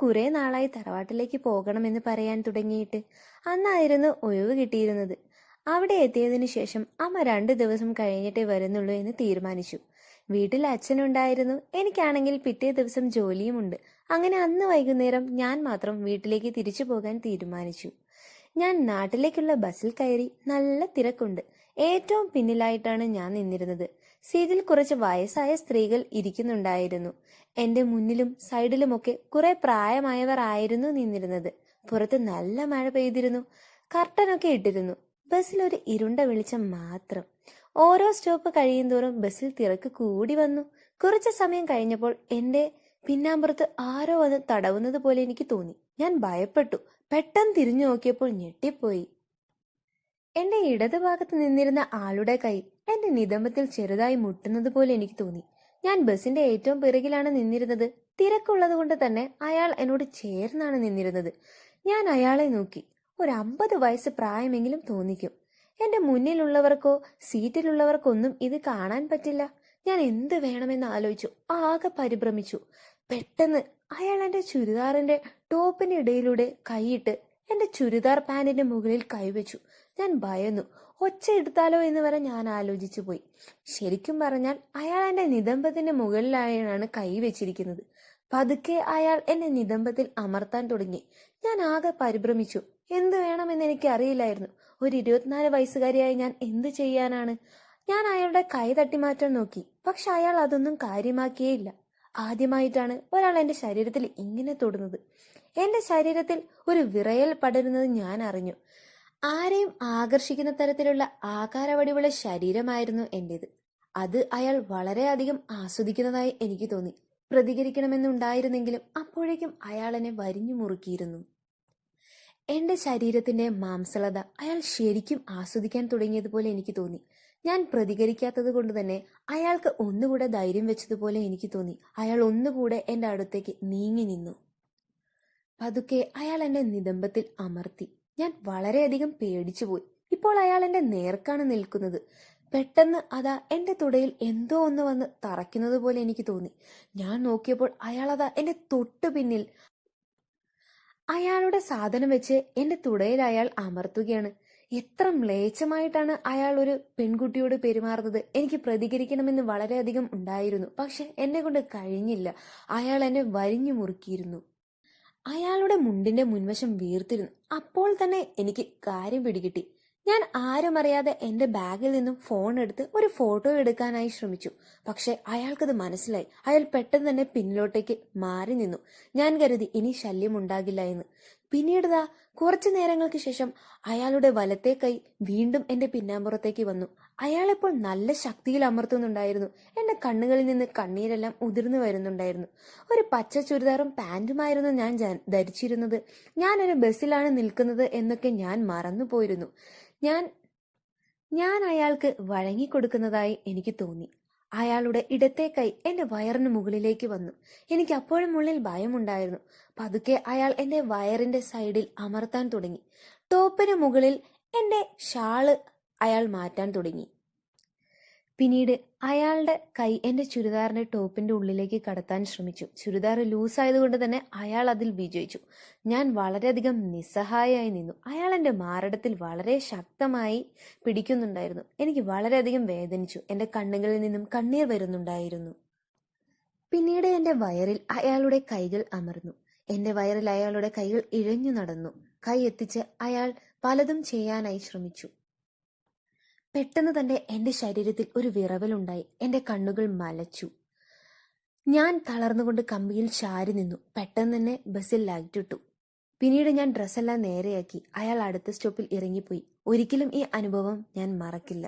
കുറെ നാളായി തറവാട്ടിലേക്ക് പോകണമെന്ന് പറയാൻ തുടങ്ങിയിട്ട്. അന്നായിരുന്നു ഒഴിവ് കിട്ടിയിരുന്നത്. അവിടെ എത്തിയതിനു ശേഷം അമ്മ 2 ദിവസം കഴിഞ്ഞിട്ടേ വരുന്നുള്ളൂ എന്ന് തീരുമാനിച്ചു. വീട്ടിൽ അച്ഛനുണ്ടായിരുന്നു. എനിക്കാണെങ്കിൽ പിറ്റേ ദിവസം ജോലിയുമുണ്ട്. അങ്ങനെ അന്ന് വൈകുന്നേരം ഞാൻ മാത്രം വീട്ടിലേക്ക് തിരിച്ചു പോകാൻ തീരുമാനിച്ചു. ഞാൻ നാട്ടിലേക്കുള്ള ബസ്സിൽ കയറി. നല്ല തിരക്കുണ്ട്. ഏറ്റവും പിന്നിലായിട്ടാണ് ഞാൻ നിന്നിരുന്നത്. സീറ്റിൽ കുറച്ച് വയസ്സായ സ്ത്രീകൾ ഇരിക്കുന്നുണ്ടായിരുന്നു. എന്റെ മുന്നിലും സൈഡിലുമൊക്കെ കുറെ പ്രായമായവർ ആയിരുന്നു നിന്നിരുന്നത്. പുറത്ത് നല്ല മഴ പെയ്തിരുന്നു. കർട്ടനൊക്കെ ഇട്ടിരുന്നു. ബസ്സിൽ ഒരു ഇരുണ്ട വെളിച്ചം മാത്രം. ഓരോ സ്റ്റോപ്പ് കഴിയുന്തോറും ബസ്സിൽ തിരക്ക് കൂടി വന്നു. കുറച്ചു സമയം കഴിഞ്ഞപ്പോൾ എന്റെ പിന്നാമ്പുറത്ത് ആരോ വന്ന് തടവുന്നത് പോലെ എനിക്ക് തോന്നി. ഞാൻ ഭയപ്പെട്ടു. പെട്ടെന്ന് തിരിഞ്ഞു നോക്കിയപ്പോൾ ഞെട്ടിപ്പോയി. എന്റെ ഇടതുഭാഗത്ത് നിന്നിരുന്ന ആളുടെ കൈ എന്റെ നിതംബത്തിൽ ചെറുതായി മുട്ടുന്നത് പോലെ എനിക്ക് തോന്നി. ഞാൻ ബസിന്റെ ഏറ്റവും പിറകിലാണ് നിന്നിരുന്നത്. തിരക്കുള്ളത് കൊണ്ട് തന്നെ അയാൾ എന്നോട് ചേർന്നാണ് നിന്നിരുന്നത്. ഞാൻ അയാളെ നോക്കി. ഒരു 50 വയസ്സ് പ്രായമെങ്കിലും തോന്നിക്കും. എന്റെ മുന്നിലുള്ളവർക്കോ സീറ്റിലുള്ളവർക്കൊന്നും ഇത് കാണാൻ പറ്റില്ല. ഞാൻ എന്ത് വേണമെന്ന് ആലോചിച്ചു. ആകെ പരിഭ്രമിച്ചു. പെട്ടെന്ന് അയാൾ എന്റെ ചുരിദാറിന്റെ ടോപ്പിന്റെ ഇടയിലൂടെ കൈയിട്ട് എന്റെ ചുരിദാർ പാന്റിന്റെ മുകളിൽ കൈവച്ചു. ഞാൻ ഭയന്നു. ഒച്ച എടുത്താലോ എന്ന് വരെ ഞാൻ ആലോചിച്ചു പോയി. ശരിക്കും പറഞ്ഞാൽ അയാൾ എന്റെ നിതംബത്തിന്റെ മുകളിലായാണ് കൈവച്ചിരിക്കുന്നത്. പതുക്കെ അയാൾ എന്റെ നിതംബത്തിൽ അമർത്താൻ തുടങ്ങി. ഞാൻ ആകെ പരിഭ്രമിച്ചു. എന്ത് വേണമെന്ന് എനിക്ക് അറിയില്ലായിരുന്നു. ഒരു 24 വയസ്സുകാരിയായി ഞാൻ എന്ത് ചെയ്യാനാണ്? ഞാൻ അയാളുടെ കൈ തട്ടിമാറ്റാൻ നോക്കി. പക്ഷെ അയാൾ അതൊന്നും കാര്യമാക്കിയേയില്ല. ആദ്യമായിട്ടാണ് ഒരാൾ എന്റെ ശരീരത്തിൽ ഇങ്ങനെ തൊടുന്നത്. എന്റെ ശരീരത്തിൽ ഒരു വിറയൽ പടരുന്നത് ഞാൻ അറിഞ്ഞു. ആരെയും ആകർഷിക്കുന്ന തരത്തിലുള്ള ആകാരവടിവുള്ള ശരീരമായിരുന്നു എന്റേത്. അത് അയാൾ വളരെയധികം ആസ്വദിക്കുന്നതായി എനിക്ക് തോന്നി. പ്രതികരിക്കണമെന്നുണ്ടായിരുന്നെങ്കിലും അപ്പോഴേക്കും അയാൾ എന്നെ വരിഞ്ഞു മുറുക്കിയിരുന്നു. എന്റെ ശരീരത്തിന്റെ മാംസളത അയാൾ ശരിക്കും ആസ്വദിക്കാൻ തുടങ്ങിയതുപോലെ എനിക്ക് തോന്നി. ഞാൻ പ്രതികരിക്കാത്തത് കൊണ്ട് തന്നെ അയാൾക്ക് ഒന്നുകൂടെ ധൈര്യം വെച്ചതുപോലെ എനിക്ക് തോന്നി. അയാൾ ഒന്നുകൂടെ എന്റെ അടുത്തേക്ക് നീങ്ങി നിന്നു. പതുക്കെ അയാൾ എന്റെ നിതംബത്തിൽ അമർത്തി. ഞാൻ വളരെയധികം പേടിച്ചുപോയി. ഇപ്പോൾ അയാൾ എന്റെ നേർക്കാണ് നിൽക്കുന്നത്. പെട്ടെന്ന് അതാ എന്റെ തുടയിൽ എന്തോ ഒന്ന് വന്ന് തറയ്ക്കുന്നത് പോലെ എനിക്ക് തോന്നി. ഞാൻ നോക്കിയപ്പോൾ അയാൾ അതാ എന്റെ തൊട്ടു പിന്നിൽ അയാളുടെ സാധനം വെച്ച് എന്റെ തുടയിൽ അയാൾ അമർത്തുകയാണ്. എത്ര മ്ലേച്ഛമായിട്ടാണ് അയാൾ ഒരു പെൺകുട്ടിയോട് പെരുമാറുന്നത്. എനിക്ക് പ്രതികരിക്കണമെന്ന് വളരെയധികം ഉണ്ടായിരുന്നു. പക്ഷെ എന്നെ കൊണ്ട് കഴിഞ്ഞില്ല. അയാൾ എന്നെ വരിഞ്ഞു മുറുക്കിയിരുന്നു. അയാളുടെ മുണ്ടിന്റെ മുൻവശം വീർത്തിരുന്നു. അപ്പോൾ തന്നെ എനിക്ക് കാര്യം പിടികിട്ടി. ഞാൻ ആരും അറിയാതെ എന്റെ ബാഗിൽ നിന്നും ഫോൺ എടുത്ത് ഒരു ഫോട്ടോ എടുക്കാനായി ശ്രമിച്ചു. പക്ഷെ അയാൾക്കത് മനസ്സിലായി. അയാൾ പെട്ടെന്ന് തന്നെ പിന്നിലോട്ടേക്ക് മാറി നിന്നു. ഞാൻ കരുതി ഇനി ശല്യം ഉണ്ടാകില്ല എന്ന്. പിന്നീട് കുറച്ചു നേരങ്ങൾക്ക് ശേഷം അയാളുടെ വലത്തെ കൈ വീണ്ടും എന്റെ പിന്നാമ്പുറത്തേക്ക് വന്നു. അയാളെപ്പോൾ നല്ല ശക്തിയിൽ അമർത്തുന്നുണ്ടായിരുന്നു. എന്റെ കണ്ണുകളിൽ നിന്ന് കണ്ണീരെല്ലാം ഉതിർന്നു വരുന്നുണ്ടായിരുന്നു. ഒരു പച്ച ചുരിദാറും പാന്റുമായിരുന്നു ഞാൻ ധരിച്ചിരുന്നത്. ഞാനൊരു ബസ്സിലാണ് നിൽക്കുന്നത് എന്നൊക്കെ ഞാൻ മറന്നുപോയിരുന്നു. ഞാൻ അയാൾക്ക് വഴങ്ങിക്കൊടുക്കുന്നതായി എനിക്ക് തോന്നി. അയാളുടെ ഇടത്തെ കൈ എന്റെ വയറിന് മുകളിലേക്ക് വന്നു. എനിക്ക് അപ്പോഴും ഉള്ളിൽ ഭയമുണ്ടായിരുന്നു. പതുക്കെ അയാൾ എന്റെ വയറിന്റെ സൈഡിൽ അമർത്താൻ തുടങ്ങി. ടോപ്പിന് മുകളിൽ എന്റെ ഷാള് അയാൾ മാറ്റാൻ തുടങ്ങി. പിന്നീട് അയാളുടെ കൈ എന്റെ ചുരിദാറിന്റെ ടോപ്പിന്റെ ഉള്ളിലേക്ക് കടത്താൻ ശ്രമിച്ചു. ചുരിദാർ ലൂസായതുകൊണ്ട് തന്നെ അയാൾ അതിൽ വിജയിച്ചു. ഞാൻ വളരെയധികം നിസ്സഹായമായി നിന്നു. അയാൾ എന്റെ മാറിടത്തിൽ വളരെ ശക്തമായി പിടിക്കുന്നുണ്ടായിരുന്നു. എനിക്ക് വളരെയധികം വേദനിച്ചു. എന്റെ കണ്ണുകളിൽ നിന്നും കണ്ണീർ വരുന്നുണ്ടായിരുന്നു. പിന്നീട് എന്റെ വയറിൽ അയാളുടെ കൈകൾ അമർന്നു. എന്റെ വയറിൽ അയാളുടെ കൈകൾ ഇഴഞ്ഞു നടന്നു. കൈ എത്തിച്ച് അയാൾ പലതും ചെയ്യാനായി ശ്രമിച്ചു. പെട്ടെന്ന് തന്നെ എന്റെ ശരീരത്തിൽ ഒരു വിറവലുണ്ടായി. എന്റെ കണ്ണുകൾ മലച്ചു. ഞാൻ തളർന്നുകൊണ്ട് കമ്പിയിൽ ചാരി നിന്നു. പെട്ടെന്ന് തന്നെ ബസ്സിൽ ലൈറ്റ് ഇട്ടു. പിന്നീട് ഞാൻ ഡ്രസ്സെല്ലാം നേരെയാക്കി. അയാൾ അടുത്ത സ്റ്റോപ്പിൽ ഇറങ്ങിപ്പോയി. ഒരിക്കലും ഈ അനുഭവം ഞാൻ മറക്കില്ല.